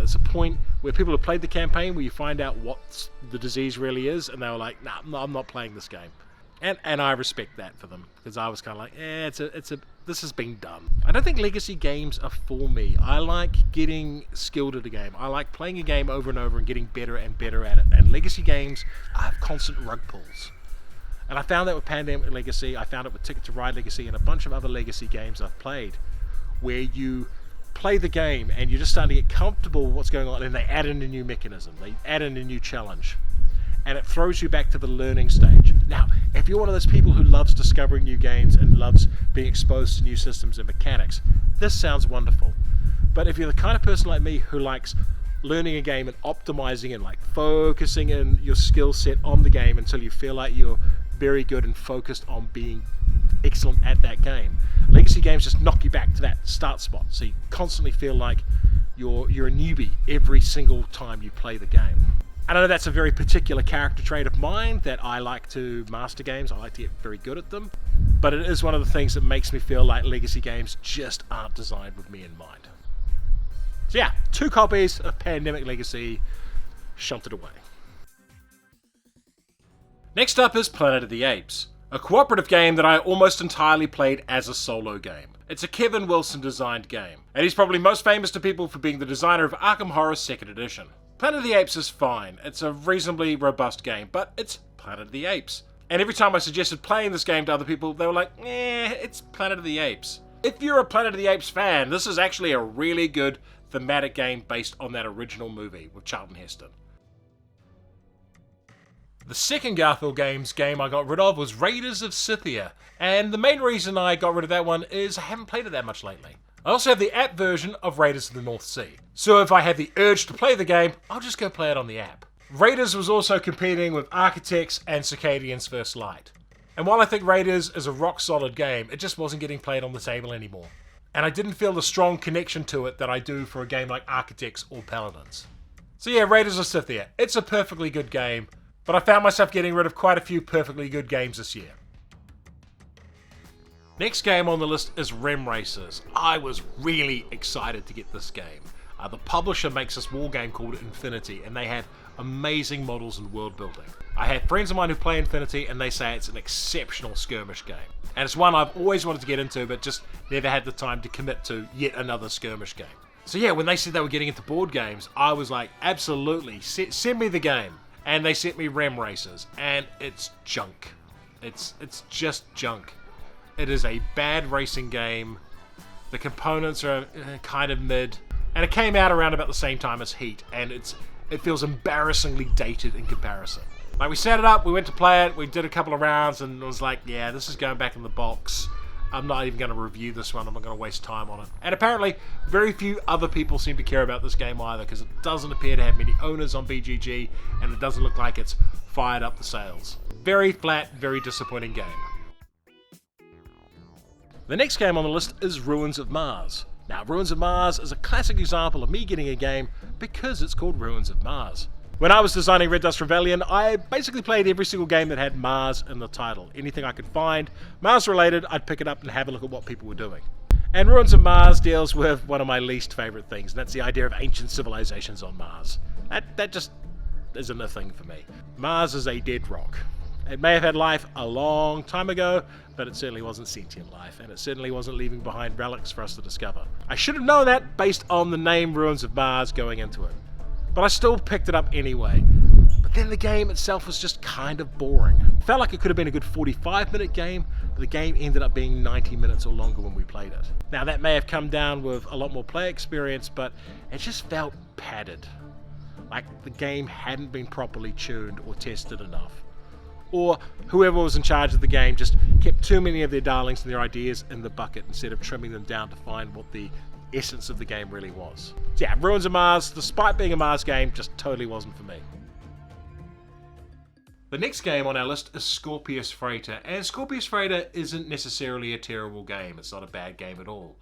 It's a point where people have played the campaign where you find out what the disease really is, and they were like, nah, I'm not playing this game. And I respect that for them, because I was kind of like, this has been done. I don't think legacy games are for me. I like getting skilled at a game. I like playing a game over and over and getting better and better at it. And legacy games have constant rug pulls. And I found that with Pandemic Legacy, I found it with Ticket to Ride Legacy, and a bunch of other legacy games I've played, where you play the game and you're just starting to get comfortable with what's going on, and they add in a new mechanism, they add in a new challenge, and it throws you back to the learning stage. Now, if you're one of those people who loves discovering new games and loves being exposed to new systems and mechanics, this sounds wonderful. But if you're the kind of person like me who likes learning a game and optimizing and like focusing in your skill set on the game until you feel like you're very good and focused on being excellent at that game, legacy games just knock you back to that start spot, so you constantly feel like you're a newbie every single time you play the game. I know that's a very particular character trait of mine, that I like to master games, I like to get very good at them, but it is one of the things that makes me feel like legacy games just aren't designed with me in mind. So yeah, 2 copies of Pandemic Legacy shunted away. Next up is Planet of the Apes, a cooperative game that I almost entirely played as a solo game. It's a Kevin Wilson designed game, and he's probably most famous to people for being the designer of Arkham Horror 2nd Edition. Planet of the Apes is fine, it's a reasonably robust game, but it's Planet of the Apes. And every time I suggested playing this game to other people, they were like, it's Planet of the Apes. If you're a Planet of the Apes fan, this is actually a really good thematic game based on that original movie with Charlton Heston. The second Garfield Games game I got rid of was Raiders of Scythia, and the main reason I got rid of that one is I haven't played it that much lately. I also have the app version of Raiders of the North Sea, so if I have the urge to play the game, I'll just go play it on the app. Raiders was also competing with Architects and Circadian's First Light. And while I think Raiders is a rock solid game, it just wasn't getting played on the table anymore. And I didn't feel the strong connection to it that I do for a game like Architects or Paladins. So yeah, Raiders of Scythia, it's a perfectly good game, but I found myself getting rid of quite a few perfectly good games this year. Next game on the list is Rem Racers. I was really excited to get this game. The publisher makes this war game called Infinity, and they have amazing models and world building. I have friends of mine who play Infinity, and they say it's an exceptional skirmish game. And it's one I've always wanted to get into, but just never had the time to commit to yet another skirmish game. So yeah, when they said they were getting into board games, I was like, absolutely, send me the game. And they sent me Rem Racers, and it's junk. It's just junk. It is a bad racing game. The components are kind of mid, and it came out around about the same time as Heat, and it feels embarrassingly dated in comparison. Like, we set it up, we went to play it, we did a couple of rounds, and it was like, yeah, this is going back in the box. I'm not even going to review this one, I'm not going to waste time on it. And apparently, very few other people seem to care about this game either, because it doesn't appear to have many owners on BGG, and it doesn't look like it's fired up the sales. Very flat, very disappointing game. The next game on the list is Ruins of Mars. Now, Ruins of Mars is a classic example of me getting a game because it's called Ruins of Mars. When I was designing Red Dust Rebellion, I basically played every single game that had Mars in the title. Anything I could find Mars related, I'd pick it up and have a look at what people were doing. And Ruins of Mars deals with one of my least favourite things, and that's the idea of ancient civilizations on Mars. That just isn't a thing for me. Mars is a dead rock. It may have had life a long time ago, but it certainly wasn't sentient life, and it certainly wasn't leaving behind relics for us to discover. I should have known that based on the name Ruins of Mars going into it, but I still picked it up anyway. But then the game itself was just kind of boring. It felt like it could have been a good 45-minute game, but the game ended up being 90 minutes or longer when we played it. Now that may have come down with a lot more play experience, but it just felt padded. Like the game hadn't been properly tuned or tested enough. Or whoever was in charge of the game just kept too many of their darlings and their ideas in the bucket instead of trimming them down to find what the essence of the game really was. So yeah, Ruins of Mars, despite being a Mars game, just totally wasn't for me. The next game on our list is Scorpius Freighter, and Scorpius Freighter isn't necessarily a terrible game. It's not a bad game at all.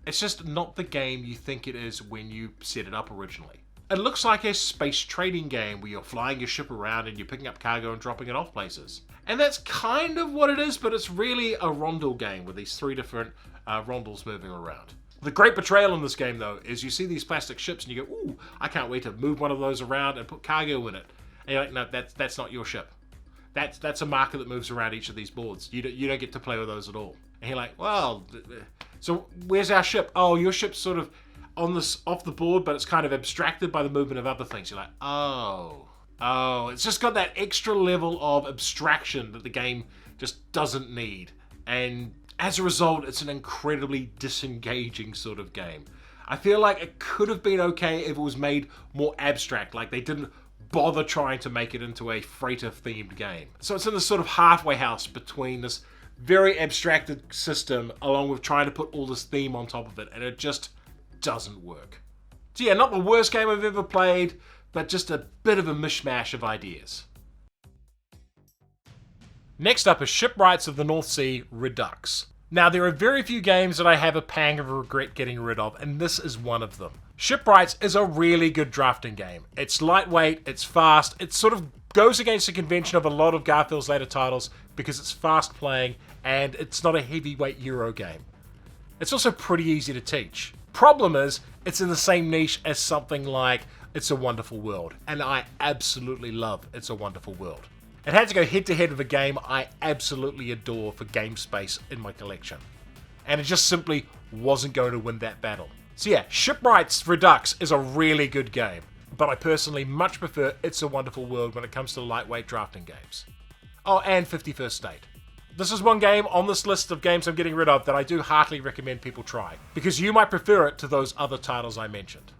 It's just not the game you think it is when you set it up originally. It looks like a space trading game where you're flying your ship around and you're picking up cargo and dropping it off places. And that's kind of what it is, but it's really a rondel game with these 3 different rondels moving around. The great betrayal in this game, though, is you see these plastic ships and you go, ooh, I can't wait to move one of those around and put cargo in it. And you're like, no, that's not your ship. That's a marker that moves around each of these boards. You don't get to play with those at all. And you're like, well, so where's our ship? Oh, your ship's sort of off the board, but it's kind of abstracted by the movement of other things. You're like, oh, it's just got that extra level of abstraction that the game just doesn't need. And as a result, it's an incredibly disengaging sort of game. I feel like it could have been okay if it was made more abstract, like they didn't bother trying to make it into a freighter-themed game. So it's in this sort of halfway house between this very abstracted system along with trying to put all this theme on top of it, and it just doesn't work. So yeah, not the worst game I've ever played, but just a bit of a mishmash of ideas. Next up is Shipwrights of the North Sea Redux. Now there are very few games that I have a pang of regret getting rid of, and this is one of them. Shipwrights is a really good drafting game. It's lightweight, it's fast, it sort of goes against the convention of a lot of Garfield's later titles because it's fast playing and it's not a heavyweight Euro game. It's also pretty easy to teach. Problem is, it's in the same niche as something like It's a Wonderful World, and I absolutely love It's a Wonderful World. It had to go head to head with a game I absolutely adore for game space in my collection, and it just simply wasn't going to win that battle. So yeah, Shipwrights Redux is a really good game, but I personally much prefer It's a Wonderful World when it comes to lightweight drafting games. Oh, and 51st State. This is one game on this list of games I'm getting rid of that I do heartily recommend people try, because you might prefer it to those other titles I mentioned.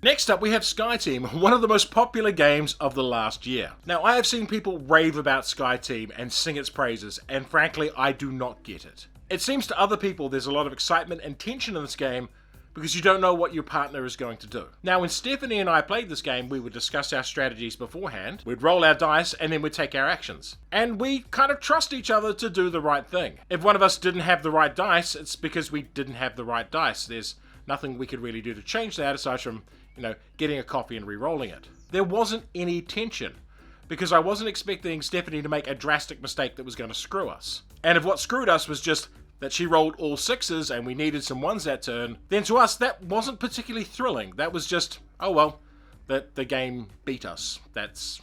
Next up we have SkyTeam, one of the most popular games of the last year. Now I have seen people rave about SkyTeam and sing its praises, and frankly I do not get it. It seems to other people there's a lot of excitement and tension in this game because you don't know what your partner is going to do. Now when Stephanie and I played this game, we would discuss our strategies beforehand, we'd roll our dice, and then we'd take our actions. And we kind of trust each other to do the right thing. If one of us didn't have the right dice, it's because we didn't have the right dice. There's nothing we could really do to change that aside from, getting a copy and re-rolling it. There wasn't any tension, because I wasn't expecting Stephanie to make a drastic mistake that was going to screw us. And if what screwed us was just that she rolled all 6s and we needed some 1s that turn, then to us that wasn't particularly thrilling. That was just, oh well, that the game beat us. That's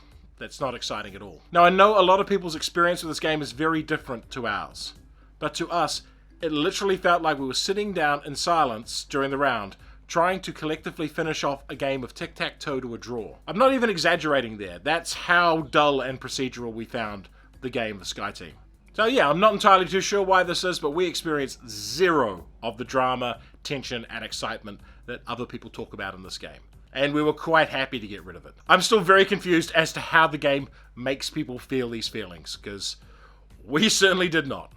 not exciting at all. Now I know a lot of people's experience with this game is very different to ours, but to us it literally felt like we were sitting down in silence during the round, trying to collectively finish off a game of tic-tac-toe to a draw. I'm not even exaggerating there. That's how dull and procedural we found the game of SkyTeam. So yeah, I'm not entirely too sure why this is, but we experienced zero of the drama, tension, and excitement that other people talk about in this game. And we were quite happy to get rid of it. I'm still very confused as to how the game makes people feel these feelings, because we certainly did not.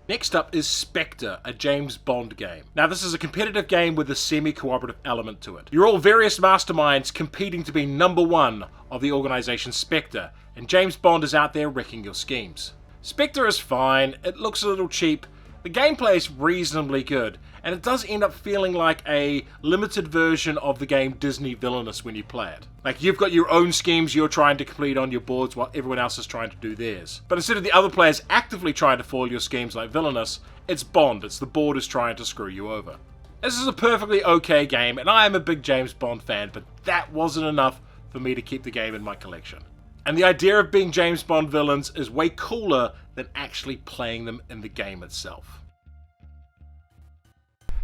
Next up is Spectre, a James Bond game. Now this is a competitive game with a semi-cooperative element to it. You're all various masterminds competing to be number one of the organisation Spectre, and James Bond is out there wrecking your schemes. Spectre is fine, it looks a little cheap, the gameplay is reasonably good, and it does end up feeling like a limited version of the game Disney Villainous when you play it. Like, you've got your own schemes you're trying to complete on your boards while everyone else is trying to do theirs. But instead of the other players actively trying to foil your schemes like Villainous, it's Bond, it's the board is trying to screw you over. This is a perfectly okay game, and I am a big James Bond fan, but that wasn't enough for me to keep the game in my collection. And the idea of being James Bond villains is way cooler than actually playing them in the game itself.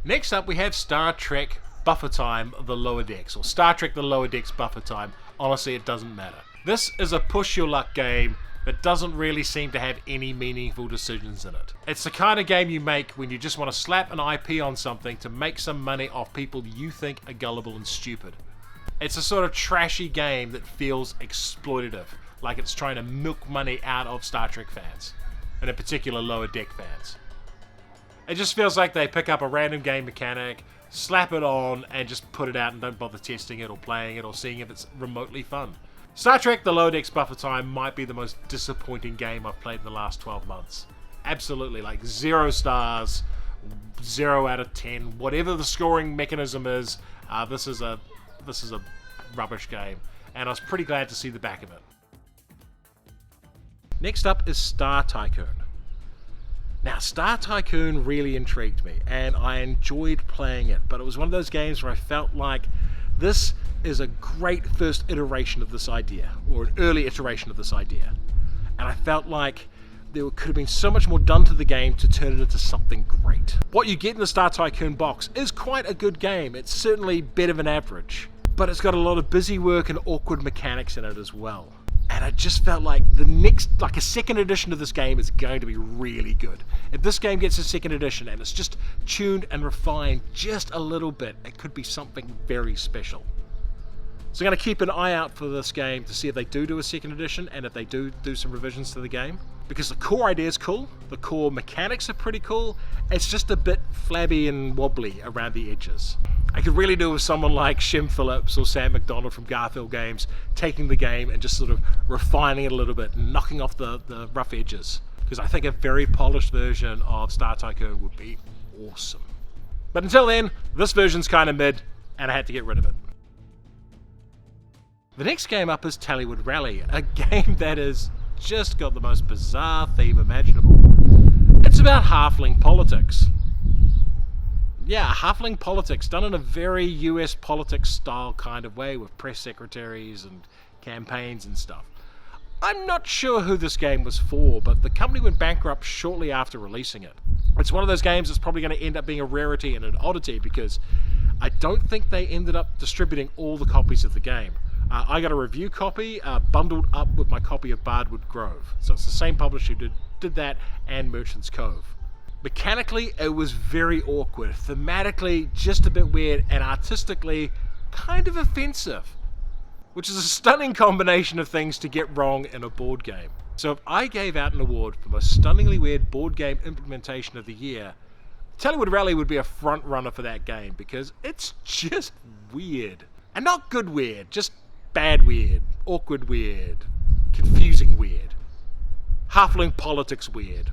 Next up we have Star Trek Buffer Time The Lower Decks, or Star Trek The Lower Decks Buffer Time. Honestly, it doesn't matter. This is a push your luck game that doesn't really seem to have any meaningful decisions in it. It's the kind of game you make when you just want to slap an IP on something to make some money off people you think are gullible and stupid. It's a sort of trashy game that feels exploitative, like it's trying to milk money out of Star Trek fans, and in particular Lower Deck fans. It just feels like they pick up a random game mechanic, slap it on, and just put it out and don't bother testing it or playing it or seeing if it's remotely fun. Star Trek The Lower Decks Buffer Time might be the most disappointing game I've played in the last 12 months. Absolutely, like 0 stars, 0 out of 10, whatever the scoring mechanism is, this is a rubbish game, and I was pretty glad to see the back of it. Next up is Star Tycoon. Now, Star Tycoon really intrigued me, and I enjoyed playing it, but it was one of those games where I felt like this is a great first iteration of this idea, or an early iteration of this idea. And I felt like there could have been so much more done to the game to turn it into something great. What you get in the Star Tycoon box is quite a good game. It's certainly better than average, but it's got a lot of busy work and awkward mechanics in it as well. And I just felt like a second edition of this game is going to be really good. If this game gets a second edition and it's just tuned and refined just a little bit, it could be something very special. So I'm going to keep an eye out for this game to see if they do a second edition and if they do some revisions to the game. Because the core idea is cool, the core mechanics are pretty cool, it's just a bit flabby and wobbly around the edges. I could really do with someone like Shem Phillips or Sam McDonald from Garfield Games taking the game and just sort of refining it a little bit and knocking off the rough edges. Because I think a very polished version of Star Tycoon would be awesome. But until then, this version's kind of mid, and I had to get rid of it. The next game up is Tellywood Rally, a game that has just got the most bizarre theme imaginable. It's about halfling politics. Yeah, halfling politics done in a very US politics style kind of way with press secretaries and campaigns and stuff. I'm not sure who this game was for, but the company went bankrupt shortly after releasing it. It's one of those games that's probably going to end up being a rarity and an oddity because I don't think they ended up distributing all the copies of the game. I got a review copy bundled up with my copy of Bardwood Grove. So it's the same publisher who did that and Merchant's Cove. Mechanically, it was very awkward. Thematically, just a bit weird. And artistically, kind of offensive. Which is a stunning combination of things to get wrong in a board game. So if I gave out an award for most stunningly weird board game implementation of the year, Tellywood Rally would be a front runner for that game because it's just weird. And not good weird, just bad weird, awkward weird, confusing weird, halfling politics weird.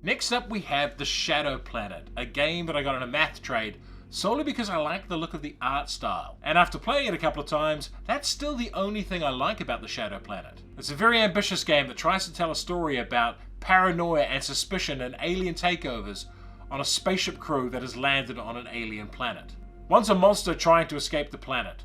Next up we have The Shadow Planet, a game that I got in a math trade solely because I like the look of the art style. And after playing it a couple of times, that's still the only thing I like about The Shadow Planet. It's a very ambitious game that tries to tell a story about paranoia and suspicion and alien takeovers on a spaceship crew that has landed on an alien planet. One's a monster trying to escape the planet.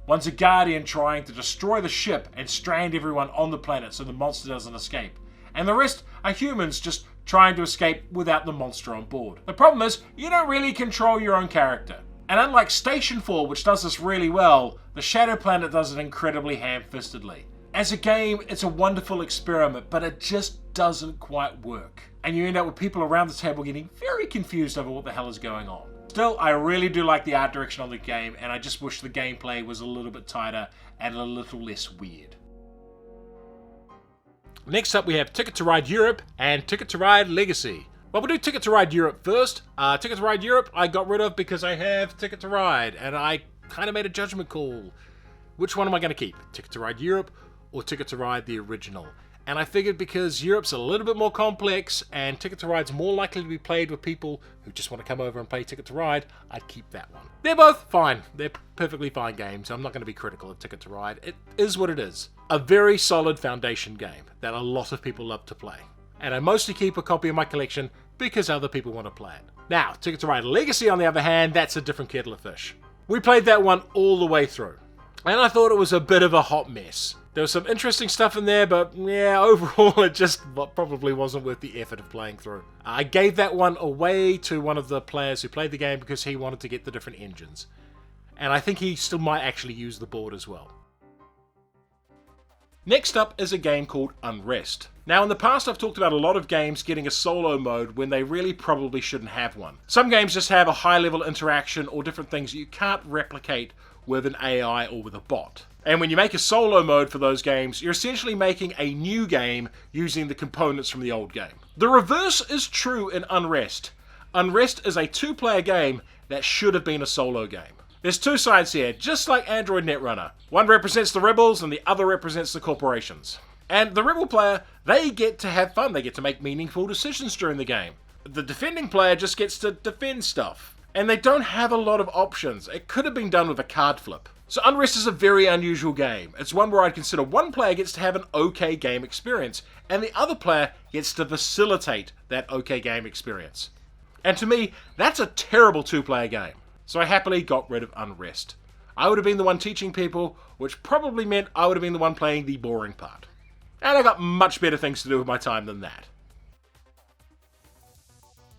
One's a guardian trying to destroy the ship and strand everyone on the planet so the monster doesn't escape. And the rest are humans just trying to escape without the monster on board. The problem is, you don't really control your own character. And unlike Station 4, which does this really well, The Shadow Planet does it incredibly ham-fistedly. As a game, it's a wonderful experiment, but it just doesn't quite work. And you end up with people around the table getting very confused over what the hell is going on. Still, I really do like the art direction on the game, and I just wish the gameplay was a little bit tighter and a little less weird. Next up we have Ticket to Ride Europe and Ticket to Ride Legacy. Well, we'll do Ticket to Ride Europe first. Ticket to Ride Europe I got rid of because I have Ticket to Ride, and I kind of made a judgment call. Which one am I going to keep? Ticket to Ride Europe or Ticket to Ride the original? And I figured because Europe's a little bit more complex and Ticket to Ride's more likely to be played with people who just want to come over and play Ticket to Ride, I'd keep that one. They're both fine. They're perfectly fine games. I'm not going to be critical of Ticket to Ride. It is what it is. A very solid foundation game that a lot of people love to play. And I mostly keep a copy in my collection because other people want to play it. Now, Ticket to Ride Legacy on the other hand, that's a different kettle of fish. We played that one all the way through. And I thought it was a bit of a hot mess. There was some interesting stuff in there, but yeah, overall it just probably wasn't worth the effort of playing through. I gave that one away to one of the players who played the game because he wanted to get the different engines. And I think he still might actually use the board as well. Next up is a game called Unrest. Now in the past I've talked about a lot of games getting a solo mode when they really probably shouldn't have one. Some games just have a high level interaction or different things you can't replicate with an AI or with a bot. And when you make a solo mode for those games, you're essentially making a new game using the components from the old game. The reverse is true in Unrest. Unrest is a two-player game that should have been a solo game. There's two sides here, just like Android Netrunner. One represents the rebels and the other represents the corporations. And the rebel player, they get to have fun, they get to make meaningful decisions during the game. The defending player just gets to defend stuff. And they don't have a lot of options. It could have been done with a card flip. So Unrest is a very unusual game. It's one where I'd consider one player gets to have an okay game experience, and the other player gets to facilitate that okay game experience. And to me, that's a terrible two-player game. So I happily got rid of Unrest. I would have been the one teaching people, which probably meant I would have been the one playing the boring part. And I got much better things to do with my time than that.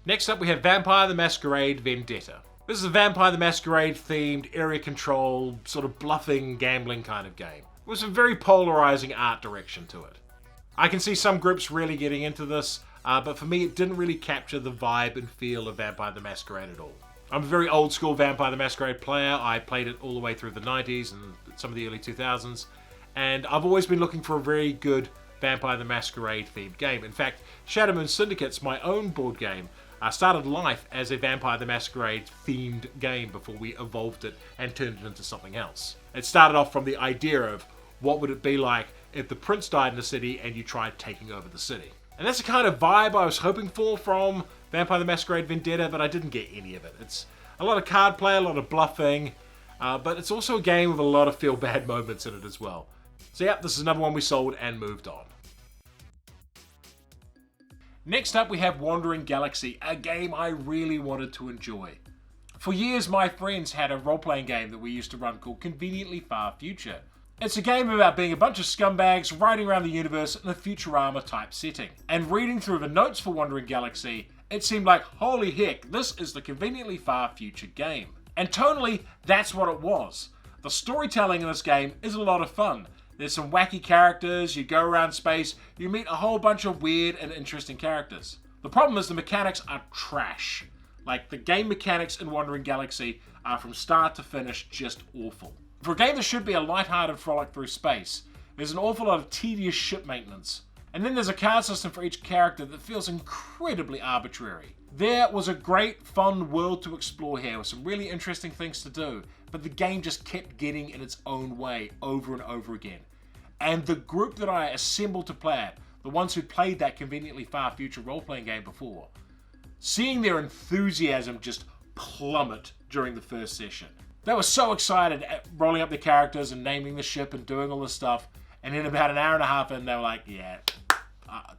Next up we have Vampire the Masquerade Vendetta. This is a Vampire the Masquerade themed, area control, sort of bluffing, gambling kind of game, with some very polarizing art direction to it. I can see some groups really getting into this, but for me it didn't really capture the vibe and feel of Vampire the Masquerade at all. I'm a very old school Vampire the Masquerade player. I played it all the way through the 90s and some of the early 2000s, and I've always been looking for a very good Vampire the Masquerade themed game. In fact, Shadow Moon Syndicate's my own board game started life as a Vampire the Masquerade themed game before we evolved it and turned it into something else. It started off from the idea of what would it be like if the prince died in the city and you tried taking over the city. And that's the kind of vibe I was hoping for from Vampire the Masquerade Vendetta, but I didn't get any of it. It's a lot of card play, a lot of bluffing, but it's also a game with a lot of feel-bad moments in it as well. So yeah, this is another one we sold and moved on. Next up we have Wandering Galaxy, a game I really wanted to enjoy. For years my friends had a role-playing game that we used to run called Conveniently Far Future. It's a game about being a bunch of scumbags riding around the universe in a Futurama type setting. And reading through the notes for Wandering Galaxy, it seemed like, holy heck, this is the Conveniently Far Future game. And tonally, that's what it was. The storytelling in this game is a lot of fun. There's some wacky characters, you go around space, you meet a whole bunch of weird and interesting characters. The problem is the mechanics are trash. Like, the game mechanics in Wandering Galaxy are from start to finish just awful. For a game that should be a light-hearted frolic through space, there's an awful lot of tedious ship maintenance. And then there's a card system for each character that feels incredibly arbitrary. There was a great, fun world to explore here with some really interesting things to do, but the game just kept getting in its own way over and over again. And the group that I assembled to play it, the ones who played that Conveniently Far Future role-playing game before, seeing their enthusiasm just plummet during the first session. They were so excited at rolling up their characters and naming the ship and doing all this stuff, and in about an hour and a half in, they were like, yeah,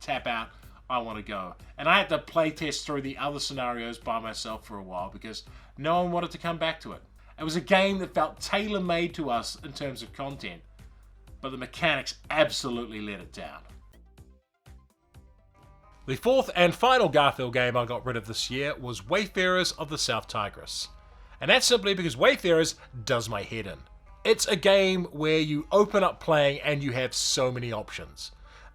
tap out, I want to go. And I had to play test through the other scenarios by myself for a while because no one wanted to come back to it. It was a game that felt tailor-made to us in terms of content, but the mechanics absolutely let it down. The fourth and final Garfield game I got rid of this year was Wayfarers of the South Tigris. And that's simply because Wayfarers does my head in. It's a game where you open up playing and you have so many options.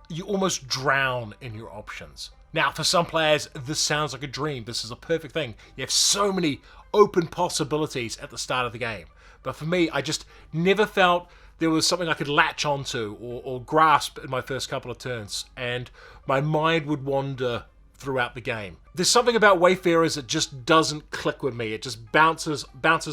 You almost drown in your options. Now, for some players, this sounds like a dream. This is a perfect thing. You have so many open possibilities at the start of the game. But for me, I just never felt there was something I could latch onto or grasp in my first couple of turns, and my mind would wander throughout the game. There's something about Wayfarers that just doesn't click with me. It just bounces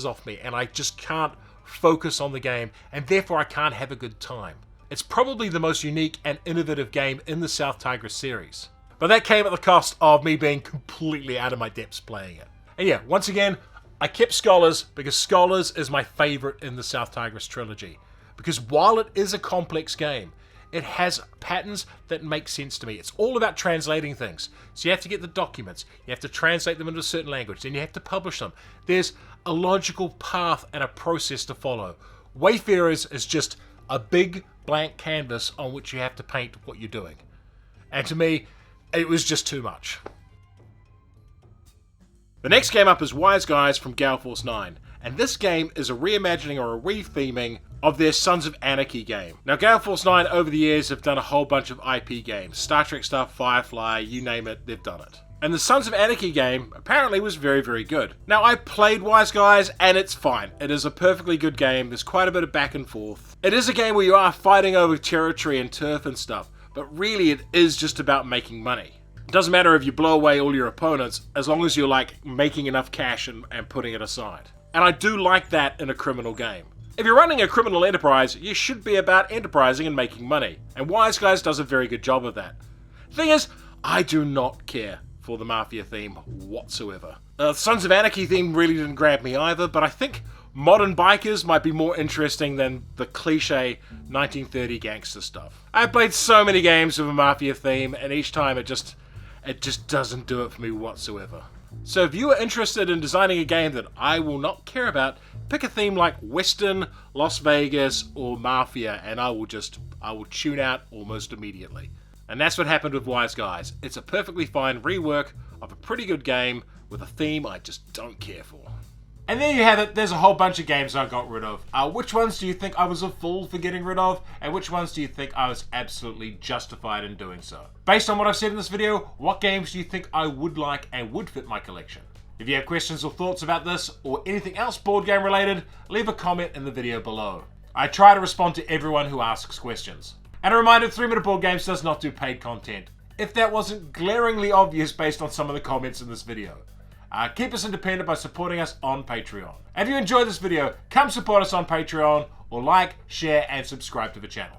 off me, and I just can't focus on the game, and therefore I can't have a good time. It's probably the most unique and innovative game in the South Tigris series. But that came at the cost of me being completely out of my depths playing it. And yeah, once again, I kept Scholars because Scholars is my favorite in the South Tigris trilogy. Because while it is a complex game, it has patterns that make sense to me. It's all about translating things. So you have to get the documents, you have to translate them into a certain language, then you have to publish them. There's a logical path and a process to follow. Wayfarers is just a big blank canvas on which you have to paint what you're doing. And to me, it was just too much. The next game up is Wise Guys from Gale Force 9, and this game is a reimagining or a retheming of their Sons of Anarchy game. Now, Gale Force 9 over the years have done a whole bunch of IP games. Star Trek stuff, Firefly, you name it, they've done it. And the Sons of Anarchy game apparently was very, very good. Now, I played Wise Guys, and it's fine. It is a perfectly good game. There's quite a bit of back and forth. It is a game where you are fighting over territory and turf and stuff, but really it is just about making money. It doesn't matter if you blow away all your opponents, as long as you're like making enough cash and putting it aside. And I do like that in a criminal game. If you're running a criminal enterprise, you should be about enterprising and making money. And Wise Guys does a very good job of that. Thing is, I do not care for the Mafia theme whatsoever. Sons of Anarchy theme really didn't grab me either, but I think modern bikers might be more interesting than the cliche 1930 gangster stuff. I've played so many games with a Mafia theme, and each time it just doesn't do it for me whatsoever. So if you are interested in designing a game that I will not care about, pick a theme like Western, Las Vegas, or Mafia, and I will tune out almost immediately. And that's what happened with Wise Guys. It's a perfectly fine rework of a pretty good game with a theme I just don't care for. And there you have it. There's a whole bunch of games I got rid of. Which ones do you think I was a fool for getting rid of? And which ones do you think I was absolutely justified in doing so? Based on what I've said in this video, what games do you think I would like and would fit my collection? If you have questions or thoughts about this or anything else board game related, leave a comment in the video below. I try to respond to everyone who asks questions. And a reminder, 3 Minute Board Games does not do paid content, if that wasn't glaringly obvious based on some of the comments in this video. Keep us independent by supporting us on Patreon. And if you enjoyed this video, come support us on Patreon, or like, share, and subscribe to the channel.